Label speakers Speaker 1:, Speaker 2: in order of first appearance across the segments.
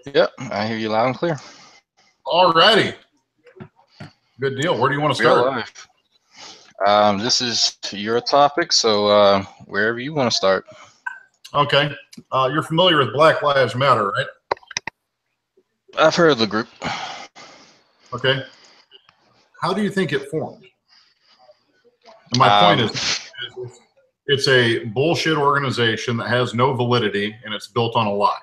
Speaker 1: Yep, I hear you loud and clear.
Speaker 2: All righty. Good deal. Where do you want to
Speaker 1: Real
Speaker 2: start?
Speaker 1: life. This is your topic, so wherever you want to start.
Speaker 2: Okay. You're familiar with Black Lives Matter, right?
Speaker 1: I've heard of the group.
Speaker 2: Okay. How do you think it formed? And my point is, it's a bullshit organization that has no validity, and it's built on a lie.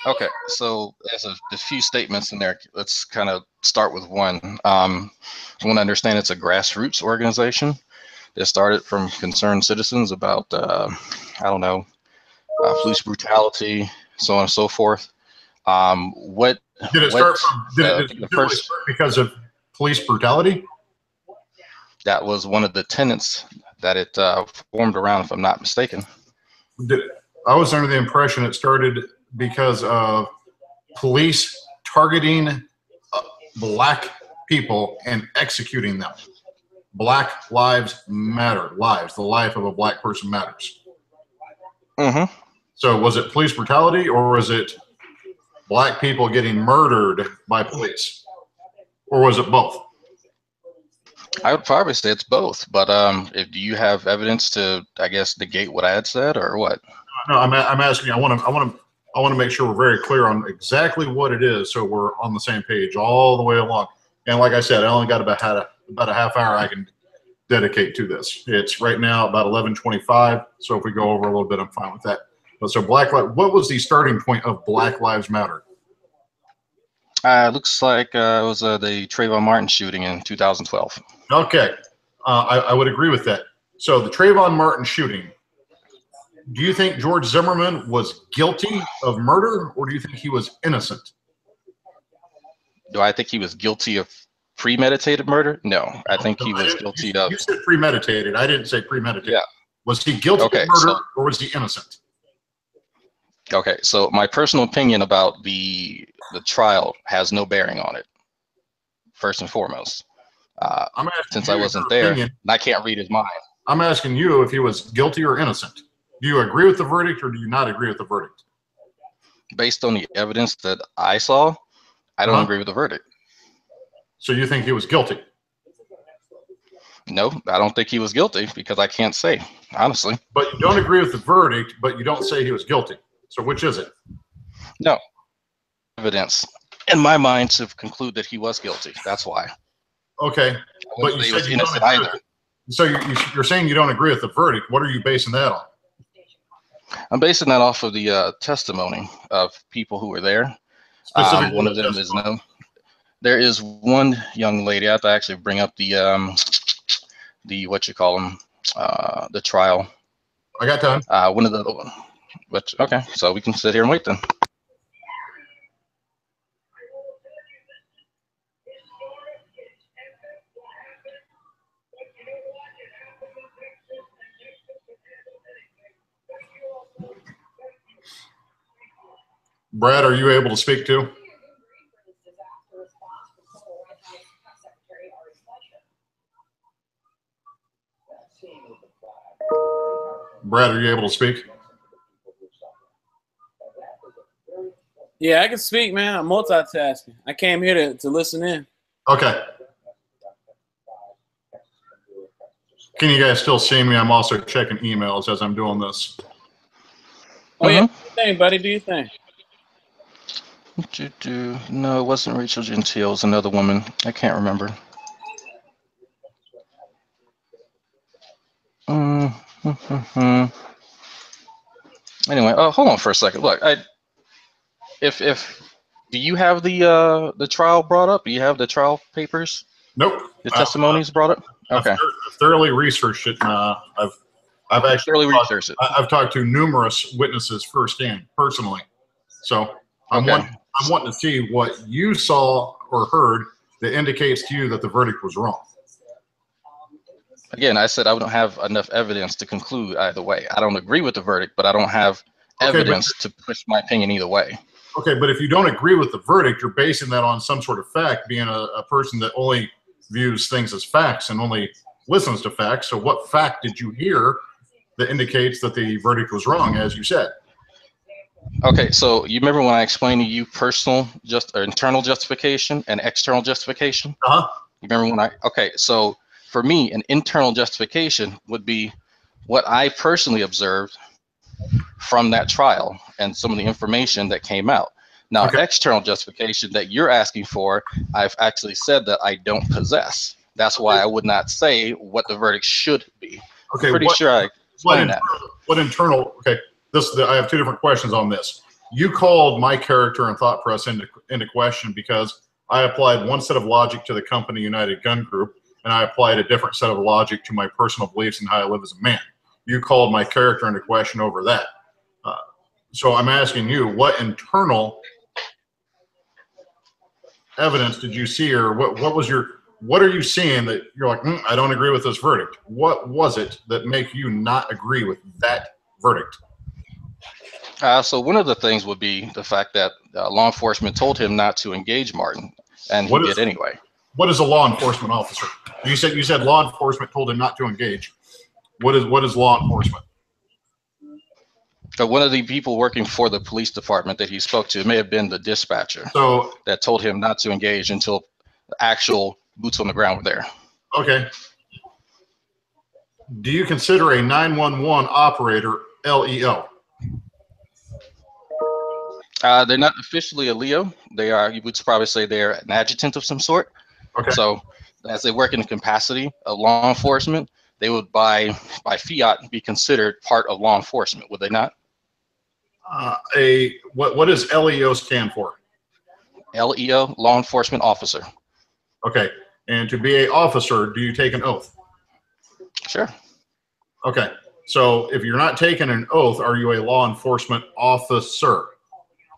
Speaker 1: Okay, so there's a few statements in there. Let's kind of start with one. I want to understand it's a grassroots organization that started from concerned citizens about, police brutality, so on and so forth. What
Speaker 2: did it start from? Did it start because of police brutality?
Speaker 1: That was one of the tenets that it formed around, if I'm not mistaken.
Speaker 2: I was under the impression it started because of police targeting black people and executing them. Black lives matter. Lives. The life of a black person matters.
Speaker 1: Mm-hmm.
Speaker 2: So was it police brutality, or was it black people getting murdered by police? Or was it both?
Speaker 1: I would probably say it's both, but do you have evidence to, I guess, negate what I had said, or what?
Speaker 2: No, I'm asking you. I want to make sure we're very clear on exactly what it is, so we're on the same page all the way along. And like I said, I only got about a half hour I can dedicate to this. It's right now about 11:25, so if we go over a little bit, I'm fine with that. But so what was the starting point of Black Lives Matter?
Speaker 1: Looks like it was the Trayvon Martin shooting in 2012.
Speaker 2: Okay, I would agree with that. So the Trayvon Martin shooting, do you think George Zimmerman was guilty of murder, or do you think he was innocent?
Speaker 1: Do I think he was guilty of premeditated murder? No, I think he was guilty of...
Speaker 2: You said premeditated. I didn't say premeditated.
Speaker 1: Yeah.
Speaker 2: Was he guilty of murder, or was he innocent?
Speaker 1: Okay, so my personal opinion about the trial has no bearing on it, first and foremost. Since I wasn't there, and I can't read his mind.
Speaker 2: I'm asking you if he was guilty or innocent. Do you agree with the verdict, or do you not agree with the verdict?
Speaker 1: Based on the evidence that I saw, I don't agree with the verdict.
Speaker 2: So you think he was guilty?
Speaker 1: No, I don't think he was guilty, because I can't say, honestly.
Speaker 2: But you don't agree with the verdict, but you don't say he was guilty. So which is it?
Speaker 1: No. Evidence in my mind to conclude that he was guilty. That's why.
Speaker 2: Okay. But you said you don't agree with it. So you're saying you don't agree with the verdict. What are you basing that on?
Speaker 1: I'm basing that off of the testimony of people who were there. One of them is known. There is one young lady. I have to actually bring up the the trial.
Speaker 2: I got time.
Speaker 1: One of the, but okay, so we can sit here and wait then.
Speaker 2: Brad, are you able to speak too? Brad, are you able to speak?
Speaker 3: Yeah, I can speak, man. I'm multitasking. I came here to listen in.
Speaker 2: Okay. Can you guys still see me? I'm also checking emails as I'm doing this.
Speaker 3: Oh, yeah. Do you think, buddy? Do you think?
Speaker 1: No, it wasn't Rachel Gentile. It was another woman. I can't remember. Anyway, hold on for a second. Look, do you have the trial brought up? Do you have the trial papers?
Speaker 2: Nope.
Speaker 1: The testimonies brought up? Okay.
Speaker 2: I've thoroughly researched it. I've actually
Speaker 1: researched it.
Speaker 2: I've talked to numerous witnesses firsthand, personally. So I'm wanting to see what you saw or heard that indicates to you that the verdict was wrong.
Speaker 1: Again, I said I don't have enough evidence to conclude either way. I don't agree with the verdict, but I don't have evidence to push my opinion either way.
Speaker 2: Okay, but if you don't agree with the verdict, you're basing that on some sort of fact, being a person that only views things as facts and only listens to facts. So what fact did you hear that indicates that the verdict was wrong, as you said?
Speaker 1: Okay, so you remember when I explained to you personal, just or internal justification and external justification?
Speaker 2: Uh-huh.
Speaker 1: You remember when okay, so for me, an internal justification would be what I personally observed from that trial and some of the information that came out. Now,
Speaker 2: Okay.
Speaker 1: external justification that you're asking for, I've actually said that I don't possess. That's why I would not say what the verdict should be.
Speaker 2: Okay.
Speaker 1: I'm pretty sure I explained that.
Speaker 2: What internal? Okay. I have two different questions on this. You called my character and thought process into question because I applied one set of logic to the company United Gun Group, and I applied a different set of logic to my personal beliefs and how I live as a man. You called my character into question over that. So I'm asking you, what internal evidence did you see, or what are you seeing that you're like, I don't agree with this verdict? What was it that make you not agree with that verdict?
Speaker 1: So one of the things would be the fact that law enforcement told him not to engage Martin, and he did anyway.
Speaker 2: What is a law enforcement officer? You said law enforcement told him not to engage. What is law enforcement?
Speaker 1: One of the people working for the police department that he spoke to may have been the dispatcher that told him not to engage until the actual boots on the ground were there.
Speaker 2: Okay. Do you consider a 911 operator LEO?
Speaker 1: They're not officially a Leo. They are, you would probably say they're an adjutant of some sort.
Speaker 2: Okay.
Speaker 1: So as they work in the capacity of law enforcement, they would by fiat be considered part of law enforcement, would they not?
Speaker 2: What does LEO stand for?
Speaker 1: LEO, law enforcement officer.
Speaker 2: Okay. And to be an officer, do you take an oath?
Speaker 1: Sure.
Speaker 2: Okay. So if you're not taking an oath, are you a law enforcement officer?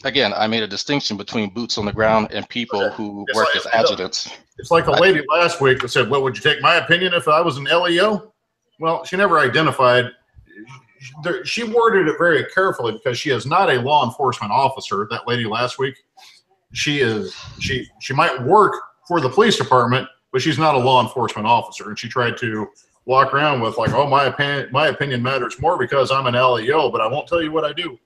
Speaker 1: Again, I made a distinction between boots on the ground and people who work as adjutants.
Speaker 2: It's like the lady last week that said, well, would you take my opinion if I was an LEO? Well, she never identified. She worded it very carefully because she is not a law enforcement officer. That lady last week, she might work for the police department, but she's not a law enforcement officer. And she tried to walk around with like, oh, my opinion matters more because I'm an LEO, but I won't tell you what I do.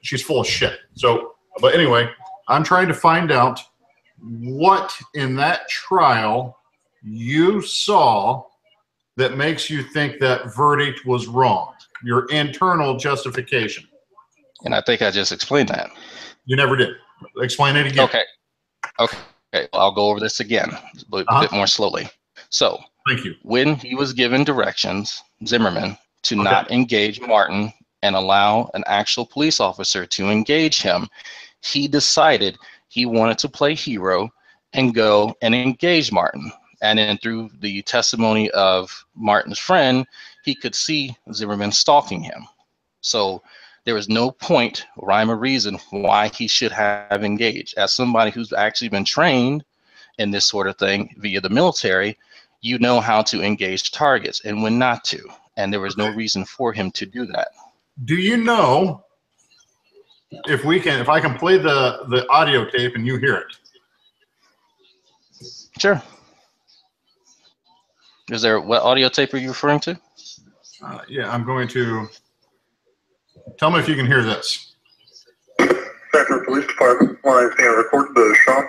Speaker 2: She's full of shit. So, but anyway, I'm trying to find out what in that trial you saw that makes you think that verdict was wrong. Your internal justification.
Speaker 1: And I think I just explained that.
Speaker 2: You never did. Explain it again.
Speaker 1: Okay. I'll go over this again, but a bit more slowly. So,
Speaker 2: thank you.
Speaker 1: When he was given directions, Zimmerman, to not engage Martin and allow an actual police officer to engage him, he decided he wanted to play hero and go and engage Martin. And then through the testimony of Martin's friend, he could see Zimmerman stalking him. So there was no point, rhyme or reason, why he should have engaged. As somebody who's actually been trained in this sort of thing via the military, you know how to engage targets and when not to. And there was no reason for him to do that.
Speaker 2: Do you know if I can play the audio tape and you hear it?
Speaker 1: Sure. Is there, what audio tape are you referring to?
Speaker 2: Yeah, I'm going to. Tell me if you can hear this.
Speaker 4: Sacramento Police Department, line report the shop.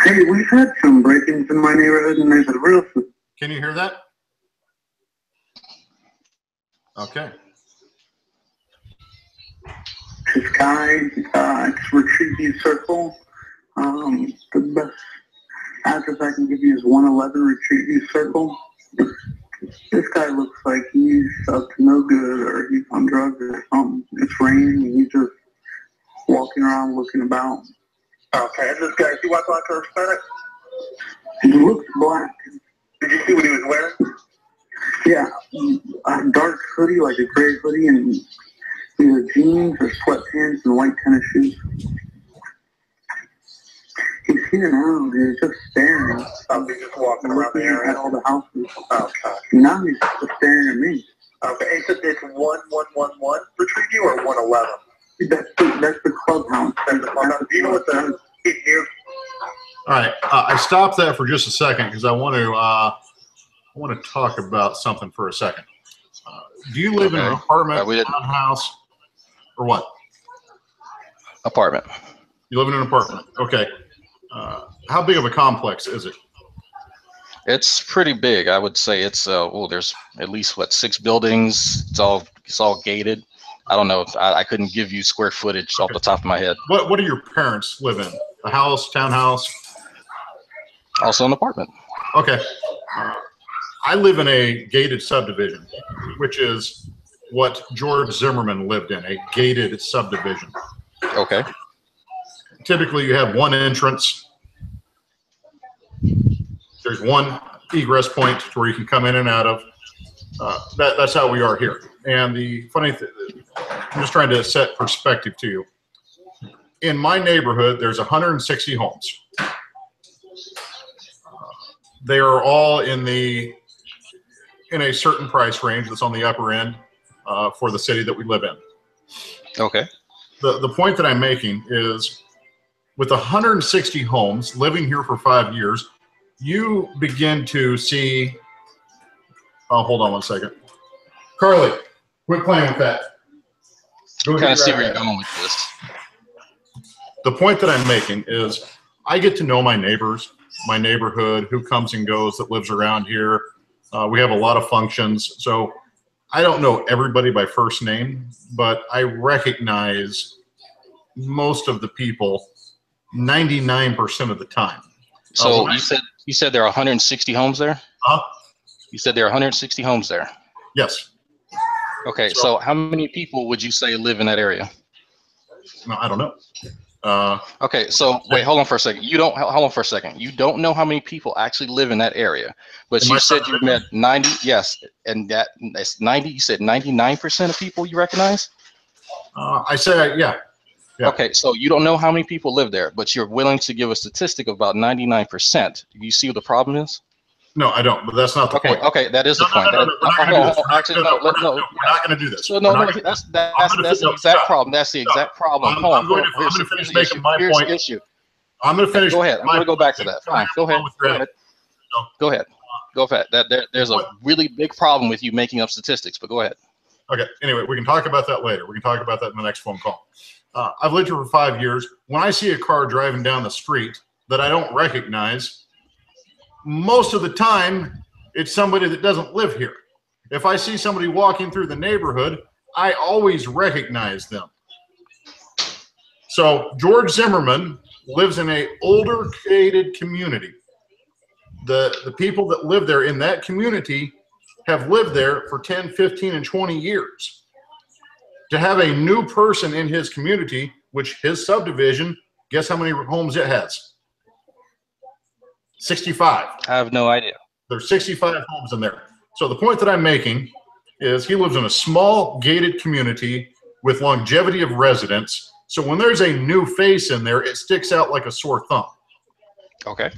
Speaker 4: Hey, we've had some break-ins in my neighborhood, and there's a real.
Speaker 2: Can you hear that? Okay.
Speaker 4: This guy, it's Retrieve Circle. The best address I can give you is 111 Retrieve Circle. This guy looks like he's up to no good, or he's on drugs or something. It's raining, and he's just walking around looking about. Okay, and this guy, is he white, black, or Hispanic? He looks black. Did you see what he was wearing? Yeah, a dark hoodie, like a gray hoodie, and either jeans or sweatpants and white tennis shoes. He's here now. He's just staring. Oh, he's just walking around the area at all the houses. Okay. Now he's just staring at me. Okay, it's 1111 Retrieve you or 111? That's the clubhouse. That's the clubhouse. Do you know what the kid here?
Speaker 2: All right, I stopped that for just a second because I want to talk about something for a second. Do you live in an apartment, townhouse, or what?
Speaker 1: Apartment.
Speaker 2: You live in an apartment. Okay. How big of a complex is it?
Speaker 1: It's pretty big. I would say it's well, there's at least what 6 buildings. It's all gated. I don't know if I couldn't give you square footage off the top of my head.
Speaker 2: What do your parents live in? A house, townhouse?
Speaker 1: Also an apartment.
Speaker 2: Okay. I live in a gated subdivision, which is what George Zimmerman lived in, a gated subdivision.
Speaker 1: Okay.
Speaker 2: Typically, you have one entrance. There's one egress point where you can come in and out of. That's how we are here. And the funny thing, I'm just trying to set perspective to you. In my neighborhood, there's 160 homes. They are all in a certain price range that's on the upper end for the city that we live in.
Speaker 1: Okay.
Speaker 2: The point that I'm making is with 160 homes living here for 5 years, you begin to see, hold on one second. Carly, quit playing with that.
Speaker 1: Go kind of see where you're going with this.
Speaker 2: The point that I'm making is I get to know my neighbors, my neighborhood, who comes and goes that lives around here. We have a lot of functions. So I don't know everybody by first name, but I recognize most of the people 99% of the time.
Speaker 1: So you said there are 160 homes there?
Speaker 2: Huh?
Speaker 1: You said there are 160 homes there?
Speaker 2: Yes.
Speaker 1: Okay, so how many people would you say live in that area?
Speaker 2: No, I don't know.
Speaker 1: Okay, so wait, hold on for a second. Hold on for a second. You don't know how many people actually live in that area, but you said you met 90. Yes, and that's 90. You said 99% of people you recognize.
Speaker 2: I say yeah.
Speaker 1: Okay, so you don't know how many people live there, but you're willing to give a statistic of about 99%. You see what the problem is?
Speaker 2: No, I don't. But that's not the point.
Speaker 1: Okay, that is the point.
Speaker 2: We're not going to do this.
Speaker 1: So no, that's the exact problem. That's the exact problem.
Speaker 2: I'm going to finish making my point. I'm going to finish.
Speaker 1: Go ahead. I'm going to go back to that. Fine. Go ahead. Go ahead. There's a really big problem with you making up statistics, but go ahead.
Speaker 2: Okay. Anyway, we can talk about that later. We can talk about that in the next phone call. I've lived here for 5 years. When I see a car driving down the street that I don't recognize, most of the time, it's somebody that doesn't live here. If I see somebody walking through the neighborhood, I always recognize them. So George Zimmerman lives in an older gated community. The people that live there in that community have lived there for 10, 15, and 20 years. To have a new person in his community, which his subdivision, guess how many homes it has? 65.
Speaker 1: I have no idea.
Speaker 2: There's 65 homes in there. So the point that I'm making is he lives in a small gated community with longevity of residence. So when there's a new face in there, it sticks out like a sore thumb.
Speaker 1: Okay.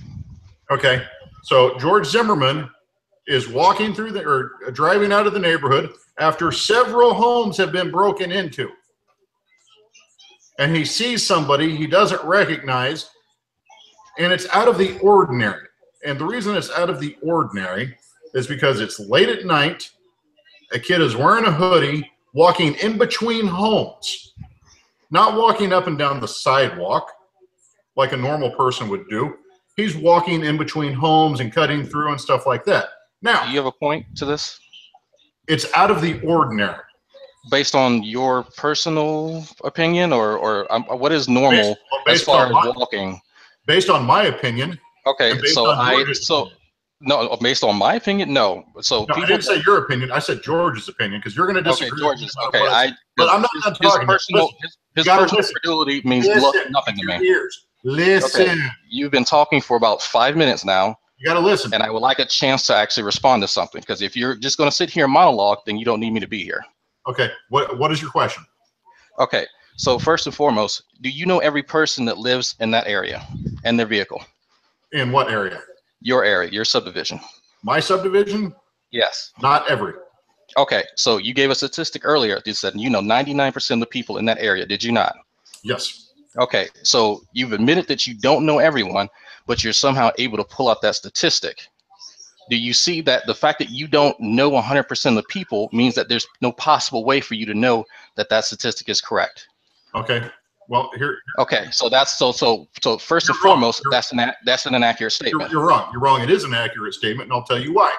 Speaker 2: Okay. So George Zimmerman is walking through or driving out of the neighborhood after several homes have been broken into. And he sees somebody he doesn't recognize, and it's out of the ordinary. And the reason it's out of the ordinary is because it's late at night, a kid is wearing a hoodie, walking in between homes, not walking up and down the sidewalk like a normal person would do. He's walking in between homes and cutting through and stuff like that. Now,
Speaker 1: do you have a point to this?
Speaker 2: It's out of the ordinary.
Speaker 1: Based on your personal opinion, or what is normal as far as walking?
Speaker 2: Based on my opinion.
Speaker 1: Okay, based on my opinion, no. So
Speaker 2: I didn't say your opinion. I said George's opinion because you're going to disagree.
Speaker 1: Okay, George's. Okay,
Speaker 2: but I'm not talking.
Speaker 1: His personal credulity means nothing to me.
Speaker 2: Listen.
Speaker 1: Okay. You've been talking for about 5 minutes now.
Speaker 2: You got to listen.
Speaker 1: And I would like a chance to actually respond to something, because if you're just going to sit here and monologue, then you don't need me to be here.
Speaker 2: Okay. What is your question?
Speaker 1: Okay. So first and foremost, do you know every person that lives in that area and their vehicle? In
Speaker 2: what area?
Speaker 1: Your area, your subdivision.
Speaker 2: My subdivision?
Speaker 1: Yes.
Speaker 2: Not every.
Speaker 1: Okay. So you gave a statistic earlier. You said 99% of the people in that area. Did you not?
Speaker 2: Yes.
Speaker 1: Okay. So you've admitted that you don't know everyone, but you're somehow able to pull out that statistic. Do you see that the fact that you don't know 100% of the people means that there's no possible way for you to know that that statistic is correct?
Speaker 2: Okay. Well, here.
Speaker 1: Okay, so that's so first and foremost, that's an inaccurate statement.
Speaker 2: You're wrong. You're wrong. It is an accurate statement, and I'll tell you why.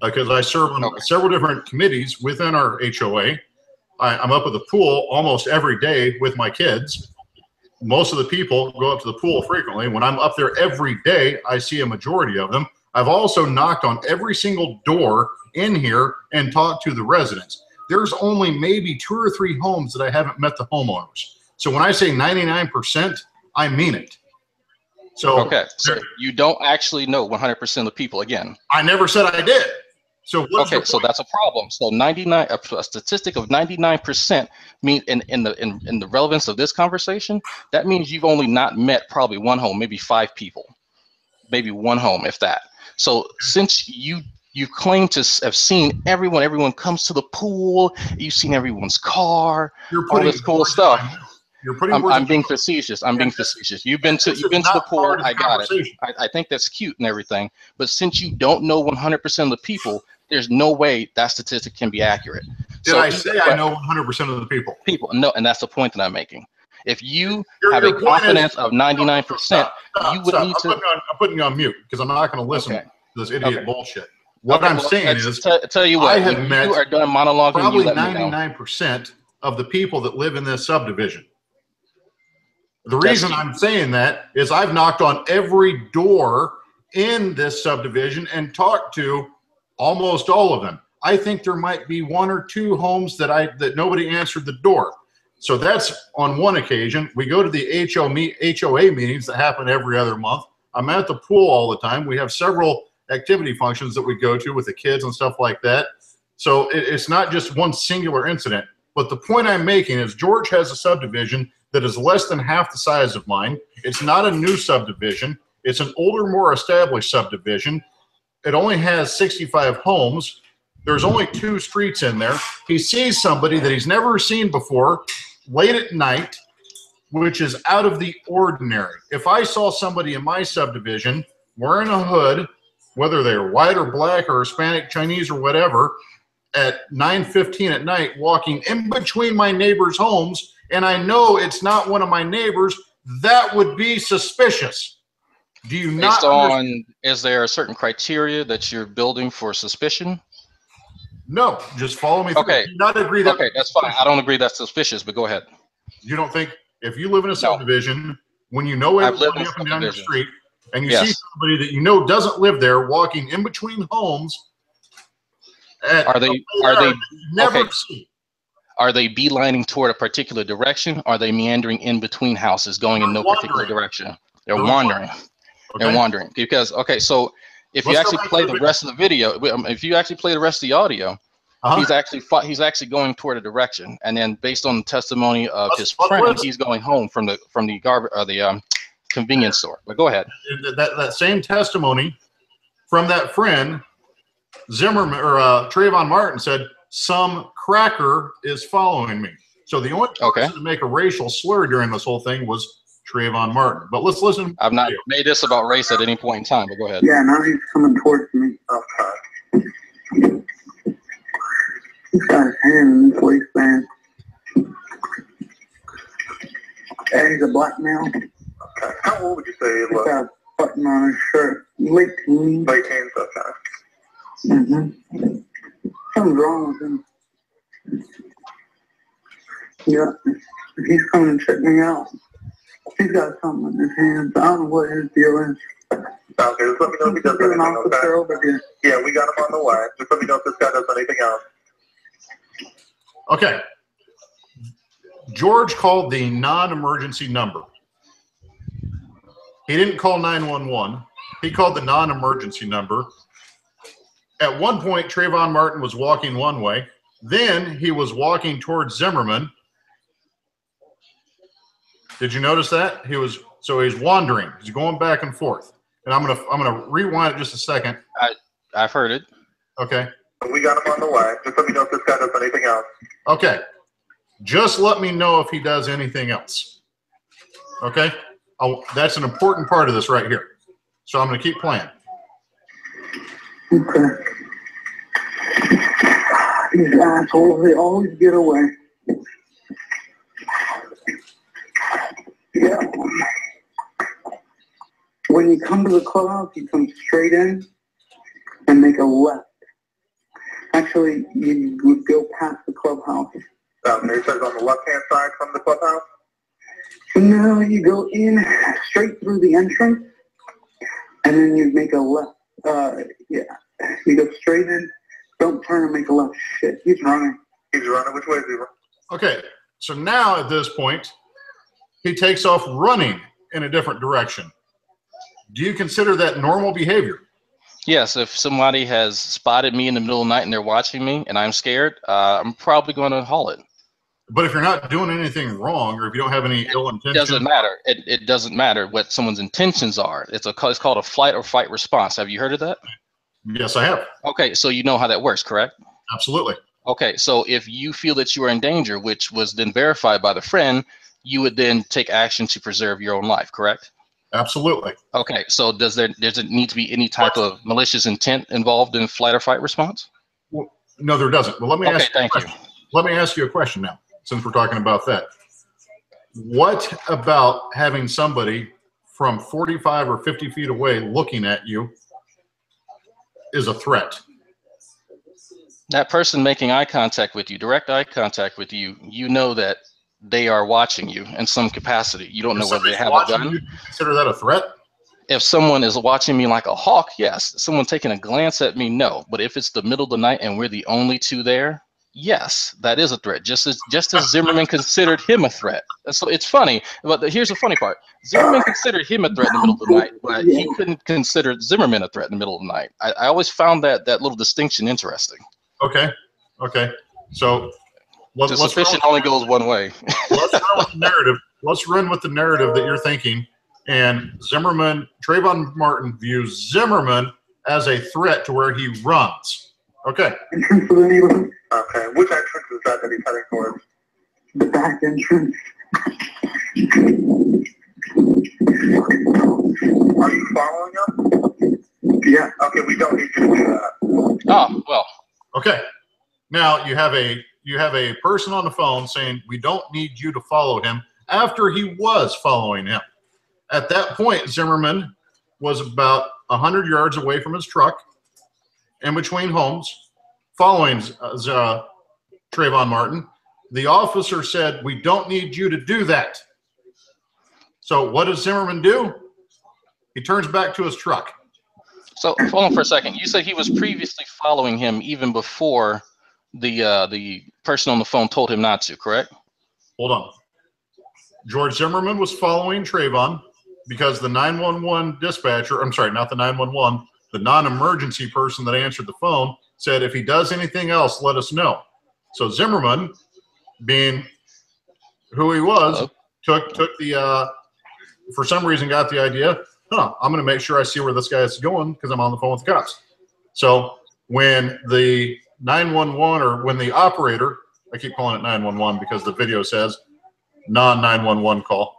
Speaker 2: Because I serve on several different committees within our HOA. I'm up at the pool almost every day with my kids. Most of the people go up to the pool frequently. When I'm up there every day, I see a majority of them. I've also knocked on every single door in here and talked to the residents. There's only maybe 2 or 3 homes that I haven't met the homeowners. So when I say 99%, I mean it. So
Speaker 1: okay, so you don't actually know 100% of the people again.
Speaker 2: I never said I did. So
Speaker 1: okay, so that's a problem. So 99, a statistic of 99% mean in the relevance of this conversation, that means you've only not met probably 1 home, maybe 5 people, maybe 1 home, if that. So since you claim to have seen everyone comes to the pool, you've seen everyone's car, all this cool stuff. I'm being facetious. I'm being facetious. You've been to the pool. I got it. I think that's cute and everything. But since you don't know 100% of the people, there's no way that statistic can be accurate.
Speaker 2: Did I say I know 100% of the people?
Speaker 1: No, and that's the point that I'm making. If you have a confidence of 99%, you would need to.
Speaker 2: I'm putting you on mute because I'm not going to listen to this idiot bullshit. What I'm saying is,
Speaker 1: tell you what,
Speaker 2: I have met
Speaker 1: you are done monologuing.
Speaker 2: Probably 99% of the people that live in this subdivision. The reason I'm saying that is I've knocked on every door in this subdivision and talked to almost all of them. I think there might be 1 or 2 homes that nobody answered the door. So that's on one occasion. We go to the HOA meetings that happen every other month. I'm at the pool all the time. We have several activity functions that we go to with the kids and stuff like that. So it's not just one singular incident. But the point I'm making is George has a subdivision that is less than half the size of mine. It's not a new subdivision. It's an older, more established subdivision. It only has 65 homes. There's only 2 streets in there. He sees somebody that he's never seen before late at night, which is out of the ordinary. If I saw somebody in my subdivision wearing a hood, whether they're white or black or Hispanic, Chinese or whatever, at 9:15 at night walking in between my neighbors' homes, and I know it's not one of my neighbors, that would be suspicious. Do you not understand?
Speaker 1: Is there a certain criteria that you're building for suspicion?
Speaker 2: No, just follow me through.
Speaker 1: Okay.
Speaker 2: Do you not agree that?
Speaker 1: Okay, that's fine. I don't agree that's suspicious, but go ahead.
Speaker 2: You don't think if you live in a subdivision, when you know everybody up and down your street, and you see somebody that you know doesn't live there walking in between homes,
Speaker 1: are they beelining toward a particular direction? Are they meandering in between houses, going in no particular direction? They're wandering. They're wandering because so if you actually play the rest of the video, if you actually play the rest of the audio, he's actually going toward a direction, and then based on the testimony of his friend, he's going home from the garbage or the convenience store. But go ahead.
Speaker 2: That same testimony from that friend, Zimmerman or Trayvon Martin said some cracker is following me. So the only person to make a racial slur during this whole thing was Trayvon Martin. But let's listen.
Speaker 1: I've not made this about race at any point in time, but go ahead.
Speaker 4: Yeah, now he's coming towards me. He's got his hand in his waistband. And he's a black male.
Speaker 5: How old would you say he was?
Speaker 4: He's got a button on his shirt. Late teens.
Speaker 5: Late teens, okay.
Speaker 4: Mm-hmm. Something's wrong with him. Yeah, he's coming to check me out. He's got something in his hands. I don't know what his deal is.
Speaker 5: Okay, just let me know if he does anything, okay? Yeah, we got him on the way. Just let me know if this guy does anything else.
Speaker 2: Okay. George called the non-emergency number. He didn't call 911. He called the non-emergency number. At one point, Trayvon Martin was walking one way. Then he was walking towards Zimmerman. Did you notice that? He's wandering. He's going back and forth. And I'm gonna rewind it just a second.
Speaker 1: I've heard it.
Speaker 2: Okay.
Speaker 5: We got him on the way. Just let me know if this guy does anything else.
Speaker 2: Okay. Just let me know if he does anything else. Okay? That's an important part of this right here. So I'm going to keep playing.
Speaker 4: Okay. These assholes, they always get away. Yeah. When you come to the clubhouse, you come straight in and make a left. Actually, you would go past the clubhouse.
Speaker 5: It says on the left-hand side from the clubhouse?
Speaker 4: No, you go in straight through the entrance, and then you make a left. Yeah. You go straight in, don't turn and make a left. Shit, he's running.
Speaker 5: He's running. Which way is he running?
Speaker 2: Okay, so now at this point, he takes off running in a different direction. Do you consider that normal behavior?
Speaker 1: Yes, if somebody has spotted me in the middle of the night and they're watching me and I'm scared, I'm probably going to haul it.
Speaker 2: But if you're not doing anything wrong, or if you don't have any ill intention,
Speaker 1: it doesn't matter. It doesn't matter what someone's intentions are. It's called a flight or fight response. Have you heard of that?
Speaker 2: Yes, I have.
Speaker 1: Okay, so you know how that works, correct?
Speaker 2: Absolutely.
Speaker 1: Okay, so if you feel that you are in danger, which was then verified by the friend, you would then take action to preserve your own life, correct?
Speaker 2: Absolutely.
Speaker 1: Okay, so does it need to be any type of malicious intent involved in flight or fight response?
Speaker 2: Well, no, there doesn't. Well, let me ask you a question.
Speaker 1: Thank you.
Speaker 2: Let me ask you a question now, since we're talking about that. What about having somebody from 45 or 50 feet away looking at you is a threat?
Speaker 1: That person making eye contact with you, direct eye contact with you, you know that they are watching you in some capacity. You don't know whether they have a gun.
Speaker 2: You consider that a threat?
Speaker 1: If someone is watching me like a hawk, yes. Someone taking a glance at me, no. But if it's the middle of the night and we're the only two there, yes, that is a threat. Just as Zimmerman considered him a threat. So it's funny, but here's the funny part. Zimmerman considered him a threat in the middle of the night, but he couldn't consider Zimmerman a threat in the middle of the night. I always found that little distinction interesting.
Speaker 2: Okay. So
Speaker 1: the suspicion only goes one way.
Speaker 2: Let's run with the narrative. Let's run with the narrative that you're thinking. And Trayvon Martin views Zimmerman as a threat to where he runs. Okay.
Speaker 4: Entrance to the neighborhood.
Speaker 5: Okay. Which entrance is that he's heading towards?
Speaker 4: The back entrance.
Speaker 5: Are you following him?
Speaker 4: Yeah.
Speaker 5: Okay, we don't need you to do that.
Speaker 1: Oh, well.
Speaker 2: Okay. Now you have a person on the phone saying we don't need you to follow him after he was following him. At that point, Zimmerman was about 100 yards away from his truck in between homes following Trayvon Martin. The officer said, we don't need you to do that. So what does Zimmerman do? He turns back to his truck.
Speaker 1: So hold on for a second. You said he was previously following him even before the person on the phone told him not to, correct?
Speaker 2: Hold on. George Zimmerman was following Trayvon because the 911 dispatcher, I'm sorry, not the 911, the non-emergency person that answered the phone said, if he does anything else, let us know. So Zimmerman, being who he was, took the, for some reason got the idea, I'm going to make sure I see where this guy is going because I'm on the phone with the cops. So when the 911 or when the operator, I keep calling it 911 because the video says non-911 call.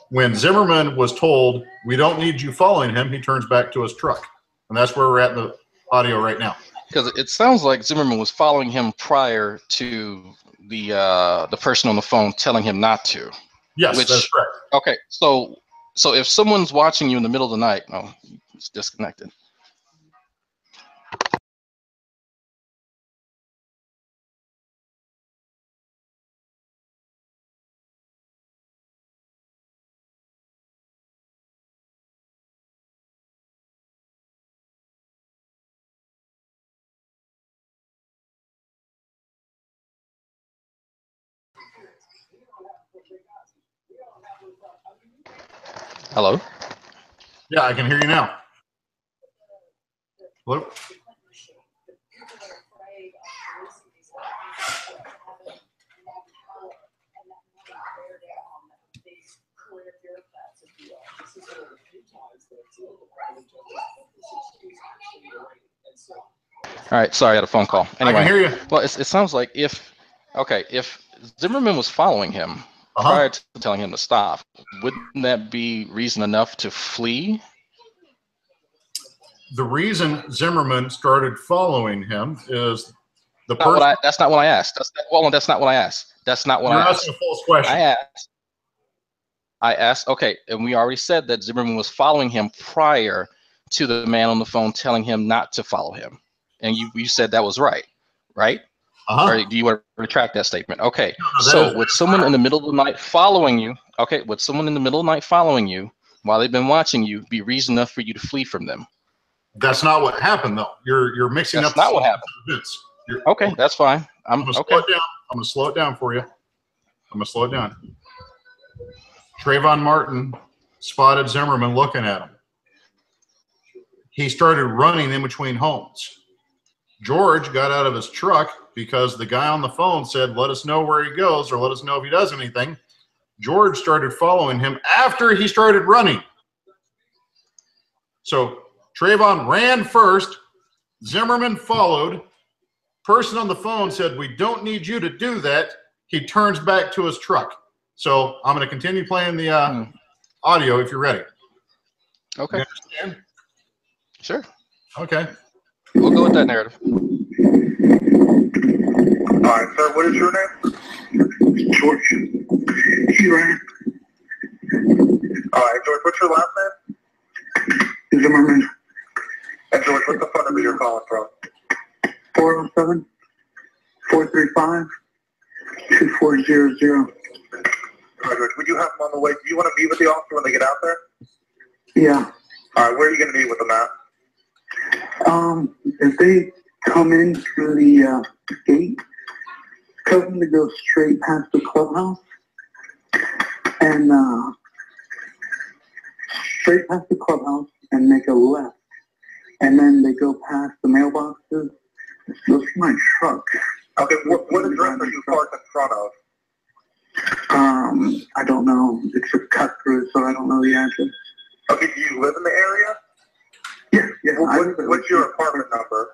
Speaker 2: When Zimmerman was told, we don't need you following him, he turns back to his truck. And that's where we're at in the audio right now.
Speaker 1: Because it sounds like Zimmerman was following him prior to the person on the phone telling him not to.
Speaker 2: Yes, that's correct.
Speaker 1: Okay, so if someone's watching you in the middle of the night, it's disconnected. Hello?
Speaker 2: Yeah, I can hear you now. Hello?
Speaker 1: All right, sorry, I had a phone call. Anyway,
Speaker 2: I can hear you.
Speaker 1: Well, it sounds like if Zimmerman was following him prior to telling him to stop, wouldn't that be reason enough to flee?
Speaker 2: The reason Zimmerman started following him is the person.
Speaker 1: That's not what I asked. That's not what I asked. That's not what I asked.
Speaker 2: You're asking a false question.
Speaker 1: I asked, okay, and we already said that Zimmerman was following him prior to the man on the phone telling him not to follow him. And you said that was right? Or do you want to retract that statement? Okay, so with someone in the middle of the night following you, would someone in the middle of the night following you while they've been watching you be reason enough for you to flee from them?
Speaker 2: That's not what happened, though. You're mixing up.
Speaker 1: That's not what happened. Okay, that's fine. I'm
Speaker 2: gonna slow it down. I'm gonna slow it down for you. I'm gonna slow it down. Trayvon Martin spotted Zimmerman looking at him. He started running in between homes. George got out of his truck because the guy on the phone said, let us know where he goes or let us know if he does anything. George started following him after he started running. So Trayvon ran first. Zimmerman followed. Person on the phone said, we don't need you to do that. He turns back to his truck. So I'm going to continue playing the audio if you're ready.
Speaker 1: Okay.
Speaker 2: You understand?
Speaker 1: Sure.
Speaker 2: Okay.
Speaker 1: We'll go with that narrative.
Speaker 5: All right, sir. What is your name?
Speaker 4: George. He ran.
Speaker 5: All right, George. What's your last name?
Speaker 4: Zimmerman.
Speaker 5: And George, what's the phone number you're calling from?
Speaker 4: 407-435-2400.
Speaker 5: All right, George. Would you have them on the way? Do you want to meet with the officer when they get out there?
Speaker 4: Yeah.
Speaker 5: All right, where are you going to meet with them at?
Speaker 4: If they come in through the gate, tell them to go straight past the clubhouse and straight past the clubhouse and make a left. And then they go past the mailboxes. Those are my truck.
Speaker 5: Okay, what address are you parked in front of?
Speaker 4: I don't know. It's a cut through, so I don't know the address.
Speaker 5: Okay, do you live in the area?
Speaker 4: Yeah.
Speaker 5: What's your apartment number?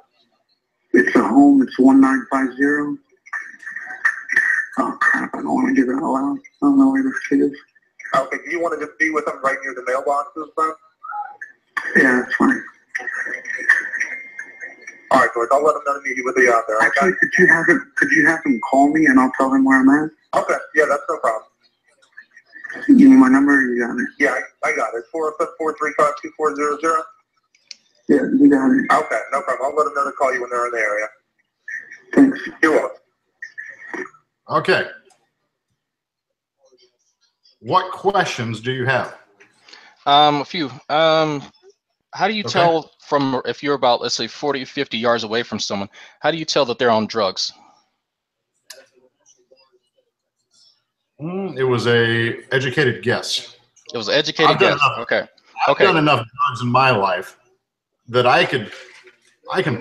Speaker 4: It's a home. It's 1950. Oh, crap. I don't want to give it out loud. I don't know where this kid is.
Speaker 5: Okay, do you want to just be with them right near the mailboxes, then?
Speaker 4: Yeah, that's fine.
Speaker 5: All right, George. I'll let them know to meet you with you out there.
Speaker 4: Actually, okay? Could you have him call me and I'll tell him where I'm at?
Speaker 5: Okay. Yeah, that's no problem.
Speaker 4: You need my number? You got it?
Speaker 5: Yeah, I got it. 407-435-2400.
Speaker 4: Yeah, you got it.
Speaker 5: Okay, no problem. I'll let them know to call you when they're in the area.
Speaker 4: Thanks.
Speaker 5: You're welcome.
Speaker 2: Okay. What questions do you have?
Speaker 1: A few. How do you tell from if you're about, let's say, 40, 50 yards away from someone, how do you tell that they're on drugs?
Speaker 2: It was a educated guess.
Speaker 1: It was an educated guess.
Speaker 2: I've done enough drugs in my life that I can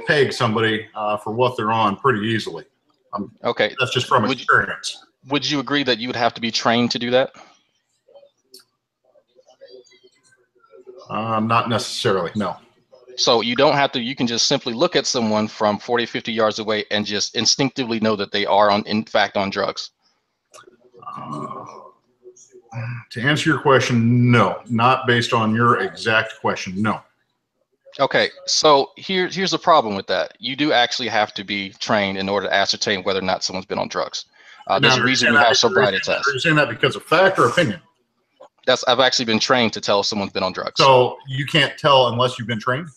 Speaker 2: peg somebody for what they're on pretty easily. That's just from experience.
Speaker 1: Would you agree that you would have to be trained to do that?
Speaker 2: Not necessarily, no.
Speaker 1: So you don't have to, you can just simply look at someone from 40, 50 yards away and just instinctively know that they are in fact on drugs.
Speaker 2: To answer your question, no, not based on your exact question, no.
Speaker 1: Okay, so here's the problem with that. You do actually have to be trained in order to ascertain whether or not someone's been on drugs. There's a reason we have sobriety tests.
Speaker 2: Are you saying that because of fact or opinion?
Speaker 1: I've actually been trained to tell if someone's been on drugs.
Speaker 2: So you can't tell unless you've been trained?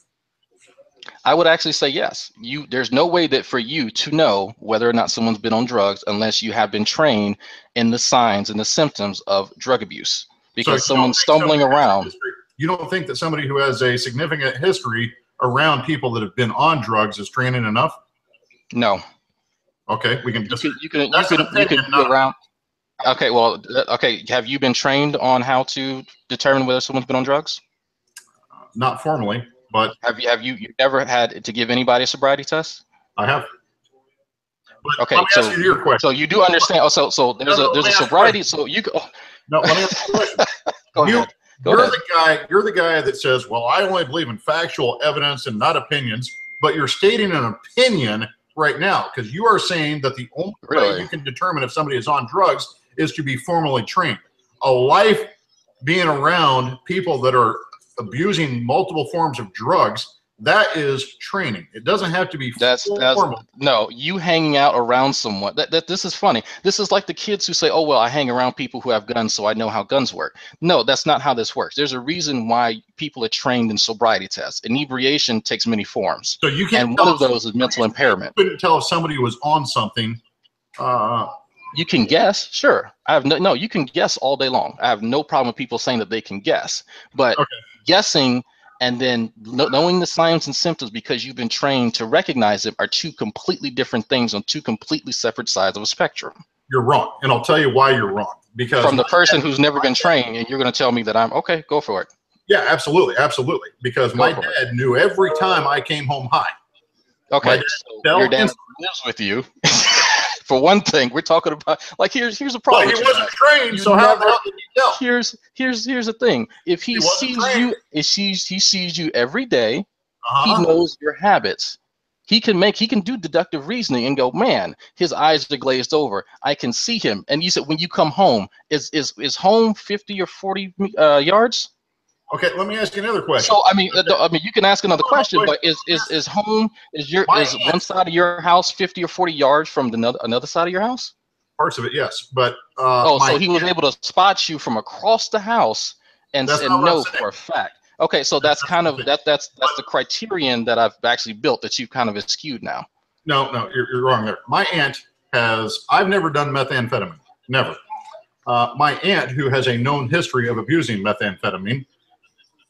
Speaker 1: I would actually say yes. There's no way that for you to know whether or not someone's been on drugs unless you have been trained in the signs and the symptoms of drug abuse. Because someone's stumbling around.
Speaker 2: You don't think that somebody who has a significant history around people that have been on drugs is training enough?
Speaker 1: No.
Speaker 2: Okay, we can just
Speaker 1: you can be around. Okay, well, have you been trained on how to determine whether someone's been on drugs?
Speaker 2: Not formally, but
Speaker 1: have you ever had to give anybody a sobriety test?
Speaker 2: I have. But
Speaker 1: okay,
Speaker 2: let me ask you your question.
Speaker 1: So you do understand? Oh, so there's a sobriety. So you go.
Speaker 2: No, let me ask you a question.
Speaker 1: Go ahead.
Speaker 2: You're the guy that says, well, I only believe in factual evidence and not opinions, but you're stating an opinion right now because you are saying that the only way you can determine if somebody is on drugs is to be formally trained. A life being around people that are abusing multiple forms of drugs That is training. It doesn't have to be
Speaker 1: that's
Speaker 2: formal.
Speaker 1: No, you hanging out around someone. This is funny. This is like the kids who say, "Oh well, I hang around people who have guns, so I know how guns work." No, that's not how this works. There's a reason why people are trained in sobriety tests. Inebriation takes many forms.
Speaker 2: So you can't.
Speaker 1: And one of those is mental impairment.
Speaker 2: You couldn't tell if somebody was on something.
Speaker 1: You can guess, sure. I have no. You can guess all day long. I have no problem with people saying that they can guess, but guessing and then knowing the signs and symptoms because you've been trained to recognize them are two completely different things on two completely separate sides of a spectrum.
Speaker 2: You're wrong, and I'll tell you why you're wrong. Because
Speaker 1: from the person who's never been trained, and you're going to tell me that I'm okay. Go for it.
Speaker 2: Yeah, absolutely, absolutely. Because my dad knew every time I came home high.
Speaker 1: Okay, so your dad lives with you. For one thing, we're talking about like here's a problem.
Speaker 2: Well, he wasn't trained, so how did he know?
Speaker 1: Here's the thing. If he sees you, he sees you every day. He knows your habits. He can do deductive reasoning and go, man, his eyes are glazed over. I can see him. And you said when you come home, is home 50 or 40 yards?
Speaker 2: Okay, let me ask you another question.
Speaker 1: So I mean, you can ask another question, but is one side of your house 50 or 40 yards from another side of your house?
Speaker 2: Parts of it, yes, but
Speaker 1: so he was able to spot you from across the house and know for a fact. Okay, so that's kind of that's the criterion that I've actually built that you've kind of skewed now.
Speaker 2: No, you're wrong there. My aunt I've never done methamphetamine, never. My aunt, who has a known history of abusing methamphetamine,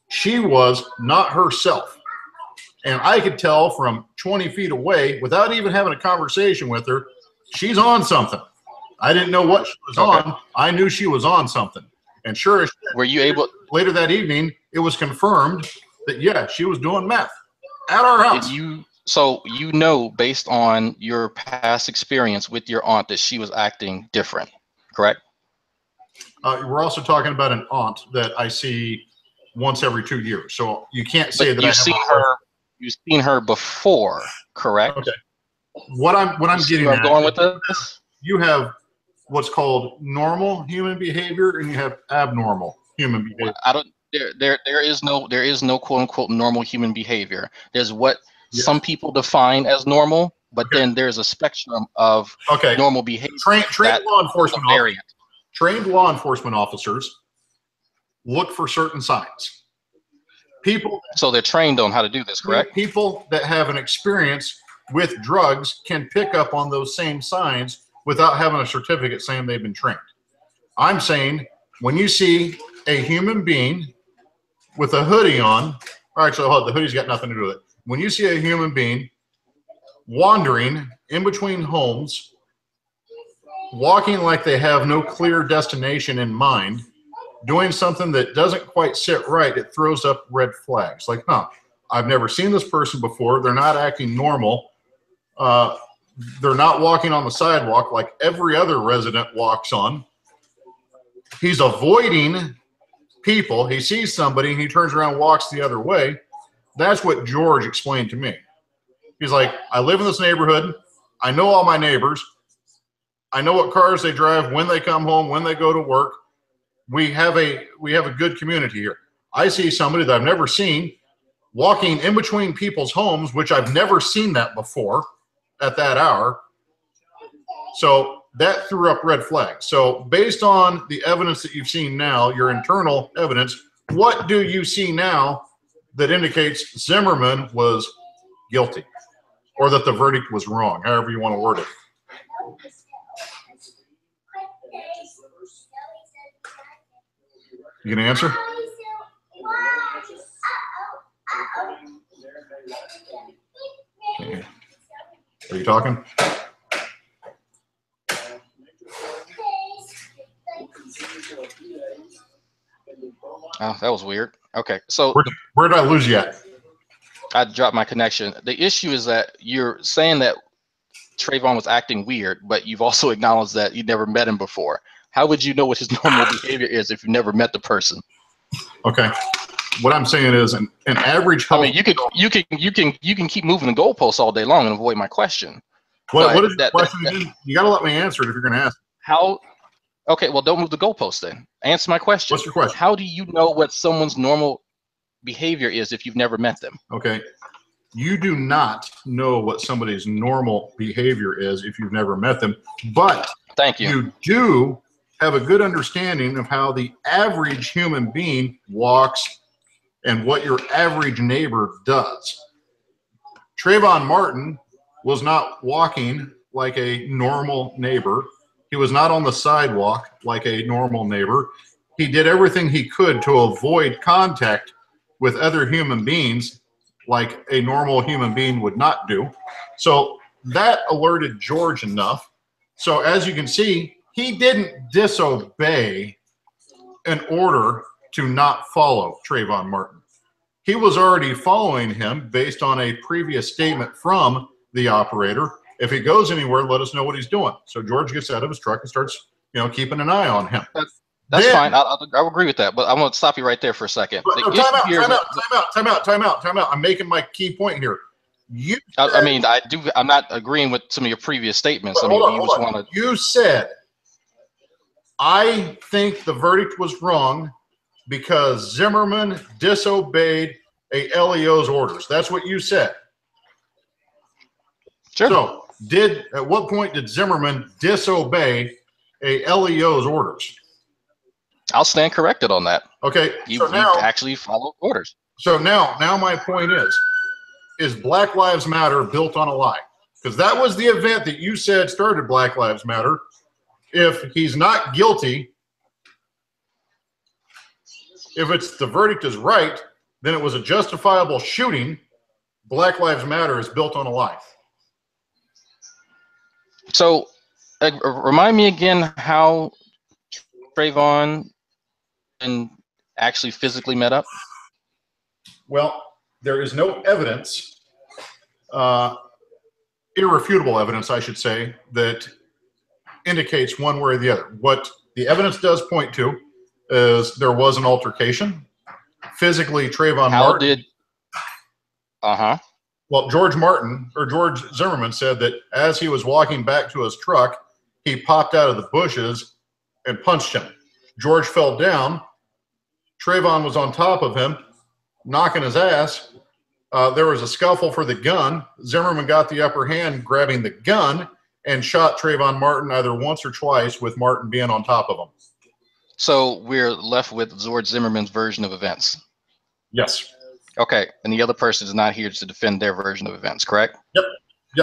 Speaker 2: she was not herself. And I could tell from 20 feet away, without even having a conversation with her, she's on something. I didn't know what she was on. I knew she was on something. And sure as shit,
Speaker 1: were you able
Speaker 2: later that evening, it was confirmed that, yeah, she was doing meth at our house.
Speaker 1: So you know, based on your past experience with your aunt, that she was acting different, correct?
Speaker 2: We're also talking about an aunt that I see once every 2 years. So you can't say that
Speaker 1: you've seen her before, correct?
Speaker 2: Okay. What I'm getting at,
Speaker 1: going with this?
Speaker 2: You have what's called normal human behavior and you have abnormal human behavior.
Speaker 1: There is no quote unquote normal human behavior. There's what some people define as normal, but then there's a spectrum of normal behavior.
Speaker 2: Trained law enforcement officers look for certain signs.
Speaker 1: So they're trained on how to do this, correct?
Speaker 2: People that have an experience with drugs can pick up on those same signs without having a certificate saying they've been trained. I'm saying when you see a human being with a hoodie on, or actually, hold on, the hoodie's got nothing to do with it. When you see a human being wandering in between homes, walking like they have no clear destination in mind, doing something that doesn't quite sit right, it throws up red flags. Like, I've never seen this person before. They're not acting normal. They're not walking on the sidewalk like every other resident walks on. He's avoiding people. He sees somebody and he turns around and walks the other way. That's what George explained to me. He's like, I live in this neighborhood. I know all my neighbors. I know what cars they drive, when they come home, when they go to work. We have a good community here. I see somebody that I've never seen walking in between people's homes, which I've never seen that before at that hour. So that threw up red flags. So based on the evidence that you've seen now, your internal evidence, what do you see now that indicates Zimmerman was guilty or that the verdict was wrong, however you want to word it? You gonna answer? Okay. Are you talking?
Speaker 1: Oh, that was weird. Okay, so
Speaker 2: where did I lose you at?
Speaker 1: I dropped my connection. The issue is that you're saying that Trayvon was acting weird, but you've also acknowledged that you never met him before. How would you know what his normal behavior is if you never met the person?
Speaker 2: Okay. What I'm saying is an average.
Speaker 1: I mean, you can keep moving the goalposts all day long and avoid my question.
Speaker 2: What is the question again? You got to let me answer it if you're going to ask.
Speaker 1: How? Okay, well, don't move the goalposts then. Answer my question.
Speaker 2: What's your question?
Speaker 1: How do you know what someone's normal behavior is if you've never met them?
Speaker 2: Okay. You do not know what somebody's normal behavior is if you've never met them, but
Speaker 1: thank you.
Speaker 2: You do have a good understanding of how the average human being walks and what your average neighbor does. Trayvon Martin was not walking like a normal neighbor. He was not on the sidewalk like a normal neighbor. He did everything he could to avoid contact with other human beings like a normal human being would not do. So that alerted George enough. So as you can see, he didn't disobey an order to not follow Trayvon Martin. He was already following him based on a previous statement from the operator. If he goes anywhere, let us know what he's doing. So George gets out of his truck and starts, keeping an eye on him.
Speaker 1: That's fine. I'll agree with that, but I'm going to stop you right there for a second.
Speaker 2: Time out. I'm making my key point here.
Speaker 1: I'm not agreeing with some of your previous statements.
Speaker 2: You said, I think the verdict was wrong because Zimmerman disobeyed a LEO's orders. That's what you said.
Speaker 1: Sure.
Speaker 2: So, at what point did Zimmerman disobey a LEO's orders?
Speaker 1: I'll stand corrected on that.
Speaker 2: Okay.
Speaker 1: He actually followed orders.
Speaker 2: So now my point is Black Lives Matter built on a lie? Because that was the event that you said started Black Lives Matter. If he's not guilty, if the verdict is right, then it was a justifiable shooting. Black Lives Matter is built on a lie.
Speaker 1: So, remind me again how Trayvon and actually physically met up.
Speaker 2: Well, there is no evidence, irrefutable evidence, I should say, that indicates one way or the other. What the evidence does point to is there was an altercation. Physically, Trayvon Martin. Well, George Zimmerman said that as he was walking back to his truck, he popped out of the bushes and punched him. George fell down. Trayvon was on top of him, knocking his ass. There was a scuffle for the gun. Zimmerman got the upper hand, grabbing the gun, and shot Trayvon Martin either once or twice, with Martin being on top of him.
Speaker 1: So we're left with George Zimmerman's version of events.
Speaker 2: Yes.
Speaker 1: Okay, and the other person is not here to defend their version of events, correct?
Speaker 2: Yep.